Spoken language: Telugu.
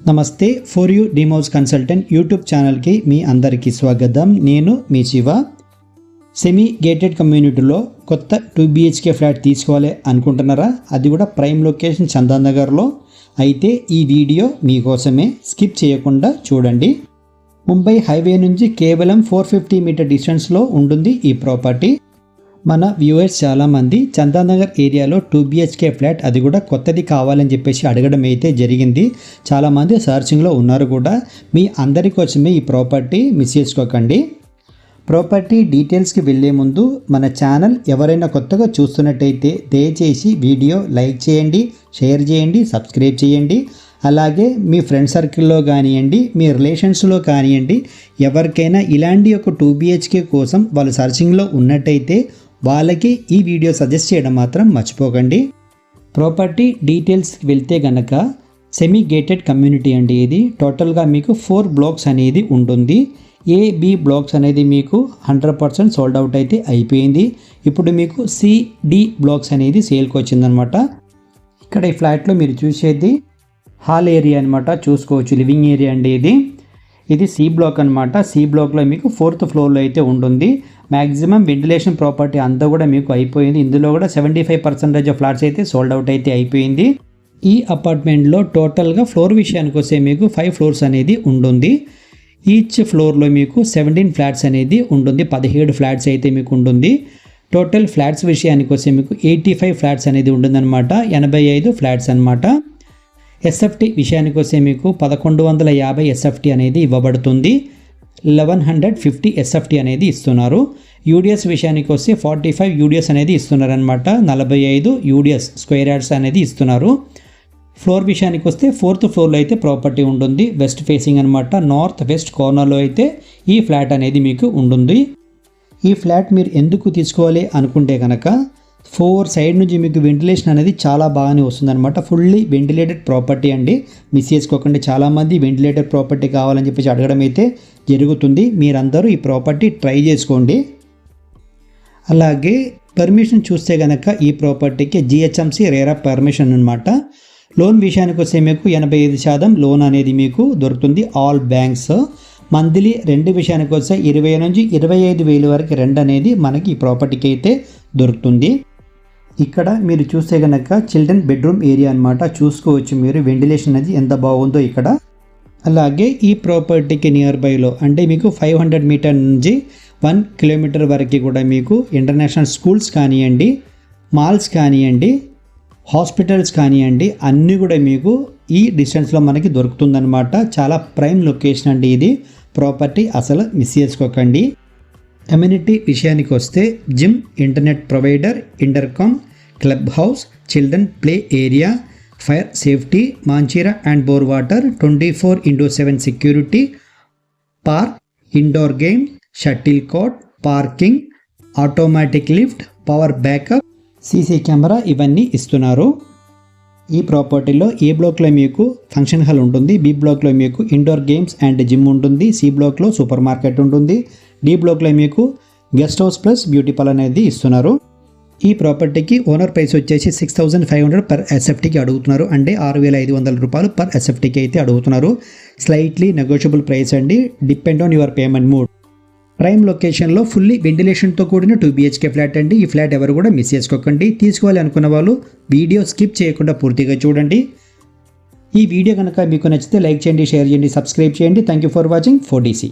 నమస్తే ఫర్ యూ డిమోస్ కన్సల్టెంట్ యూట్యూబ్ ఛానల్కి మీ అందరికీ స్వాగతం. నేను మీ శివ. సెమీ గేటెడ్ కమ్యూనిటీలో కొత్త 2 BHK ఫ్లాట్ తీసుకోవాలి అనుకుంటున్నారా? అది కూడా ప్రైమ్ లొకేషన్ చందానగర్లో. అయితే ఈ వీడియో మీకోసమే, స్కిప్ చేయకుండా చూడండి. ముంబై హైవే నుంచి కేవలం 450 మీటర్ డిస్టెన్స్లో ఉంటుంది ఈ ప్రాపర్టీ. మన వ్యూవర్స్ చాలామంది చందానగర్ ఏరియాలో 2 BHK ఫ్లాట్, అది కూడా కొత్తది కావాలని చెప్పేసి అడగడం అయితే జరిగింది. చాలామంది సర్చింగ్లో ఉన్నారు కూడా. మీ అందరి కోసమే ఈ ప్రాపర్టీ మిస్ చేసుకోకండి. ప్రాపర్టీ డీటెయిల్స్కి వెళ్ళే ముందు మన ఛానల్ ఎవరైనా కొత్తగా చూస్తున్నట్టయితే దయచేసి వీడియో లైక్ చేయండి, షేర్ చేయండి, సబ్స్క్రైబ్ చేయండి. అలాగే మీ ఫ్రెండ్ సర్కిల్లో కానివ్వండి, మీ రిలేషన్స్లో కానివ్వండి, ఎవరికైనా ఇలాంటి ఒక 2 BHK కోసం వాళ్ళు సర్చింగ్లో ఉన్నట్టయితే వాళ్ళకి ఈ వీడియో సజెస్ట్ చేయడం మాత్రం మర్చిపోకండి. ప్రాపర్టీ డీటెయిల్స్కి వెళ్తే గనక సెమీ గేటెడ్ కమ్యూనిటీ అండి. ఇది టోటల్గా మీకు 4 బ్లాక్స్ అనేది ఉంటుంది. AB బ్లాక్స్ అనేది మీకు 100% సోల్డ్ అవుట్ అయితే అయిపోయింది. ఇప్పుడు మీకు CD బ్లాక్స్ అనేది సేల్కి వచ్చిందనమాట. ఇక్కడ ఈ ఫ్లాట్లో మీరు చూసేది హాల్ ఏరియా అనమాట, చూసుకోవచ్చు. లివింగ్ ఏరియా అండి ఇది C బ్లాక్ అనమాట. C బ్లాక్లో మీకు 4th ఫ్లోర్లో అయితే ఉంటుంది. మ్యాక్సిమం వెంటిలేషన్ ప్రాపర్టీ అంతా కూడా మీకు అయిపోయింది. ఇందులో కూడా 75% ఆఫ్ ఫ్లాట్స్ అయితే సోల్డ్ అవుట్ అయితే అయిపోయింది. ఈ అపార్ట్మెంట్లో టోటల్గా ఫ్లోర్ విషయానికి వస్తే మీకు 5 ఫ్లోర్స్ అనేది ఉంటుంది. ఈచ్ ఫ్లోర్లో మీకు 17 ఫ్లాట్స్ అనేది ఉంటుంది. 17 ఫ్లాట్స్ అయితే మీకు ఉంటుంది. టోటల్ ఫ్లాట్స్ విషయానికి వస్తే మీకు 85 ఫ్లాట్స్ అనేది ఉంటుందన్నమాట. 85 ఫ్లాట్స్ అనమాట. SFT విషయానికి వస్తే మీకు 1150 SFT అనేది ఇవ్వబడుతుంది. 1150 SFT అనేది ఇస్తున్నారు. UDS విషయానికి వస్తే 45 UDS అనేది ఇస్తున్నారనమాట. 45 UDS స్క్వేర్ యార్డ్స్ అనేది ఇస్తున్నారు. ఫ్లోర్ విషయానికి వస్తే 4th ఫ్లోర్లో అయితే ప్రాపర్టీ ఉంటుంది. వెస్ట్ ఫేసింగ్ అనమాట. నార్త్ వెస్ట్ కార్నర్లో అయితే ఈ ఫ్లాట్ అనేది మీకు ఉంటుంది. ఈ ఫ్లాట్ మీరు ఎందుకు తీసుకోవాలి అనుకుంటే కనుక 4 సైడ్ నుంచి మీకు వెంటిలేషన్ అనేది చాలా బాగానే వస్తుందన్నమాట. ఫుల్లీ వెంటిలేటెడ్ ప్రాపర్టీ అండి, మిస్ చేసుకోకండి. చాలామంది వెంటిలేటెడ్ ప్రాపర్టీ కావాలని చెప్పేసి అడగడం అయితే జరుగుతుంది. మీరందరూ ఈ ప్రాపర్టీ ట్రై చేసుకోండి. అలాగే పర్మిషన్ చూస్తే కనుక ఈ ప్రాపర్టీకి GHMC రేరా పర్మిషన్ అనమాట. లోన్ విషయానికి వస్తే మీకు 85% లోన్ అనేది మీకు దొరుకుతుంది. All banks. మంత్లీ రెంట్ విషయానికి వస్తే 20 నుంచి 25,000 వరకు రెంట్ అనేది మనకి ఈ ప్రాపర్టీకి అయితే దొరుకుతుంది. ఇక్కడ మీరు చూస్తే కనుక చిల్డ్రన్ బెడ్రూమ్ ఏరియా అనమాట, చూసుకోవచ్చు మీరు. వెంటిలేషన్ అనేది ఎంత బాగుందో ఇక్కడ. అలాగే ఈ ప్రాపర్టీకి నియర్ బైలో అంటే మీకు 500 మీటర్ నుంచి 1 కిలోమీటర్ వరకు కూడా మీకు ఇంటర్నేషనల్ స్కూల్స్ కానివ్వండి, మాల్స్ కానివ్వండి, హాస్పిటల్స్ కానివ్వండి, అన్నీ కూడా మీకు ఈ డిస్టెన్స్లో మనకి దొరుకుతుందన్నమాట. చాలా ప్రైమ్ లొకేషన్ అండి ఇది ప్రాపర్టీ, అసలు మిస్ చేసుకోకండి. అమ్యూనిటీ విషయానికి వస్తే gym, internet provider, intercom, club house, children play area, fire safety, Manjeera and bore water, 24/7 security, park, indoor game, shuttle court, parking, automatic lift, power backup, CC camera ఇవన్నీ ఇస్తున్నారు. ఈ ప్రాపర్టీలో ఏ బ్లాక్లో మీకు ఫంక్షన్ హాల్ ఉంటుంది, B బ్లాక్లో మీకు ఇండోర్ గేమ్స్ అండ్ జిమ్ ఉంటుంది, C బ్లాక్లో సూపర్ మార్కెట్ ఉంటుంది, D బ్లాక్లో మీకు guest house plus beauty parlour అనేది ఇస్తున్నారు. ఈ ప్రాపర్టీకి ఓనర్ ప్రైస్ వచ్చేసి 6,500 పర్ SFTకి అడుగుతున్నారు. అంటే 6,500 రూపాయలు పర్ SFTకి అయితే అడుగుతున్నారు. స్లైట్లీ నెగోషియబుల్ ప్రైస్ అండి, depend on your payment mood. Prime లొకేషన్లో ఫుల్లీ వెంటిలేషన్తో కూడిన 2 BHK ఫ్లాట్ అండి. ఈ ఫ్లాట్ ఎవరు కూడా మిస్ చేసుకోకండి. తీసుకోవాలి అనుకున్న వాళ్ళు వీడియో స్కిప్ చేయకుండా పూర్తిగా చూడండి. ఈ వీడియో కనుక మీకు నచ్చితే లైక్ చేయండి, షేర్ చేయండి, సబ్స్క్రైబ్ చేయండి. Thank you for watching 4DC.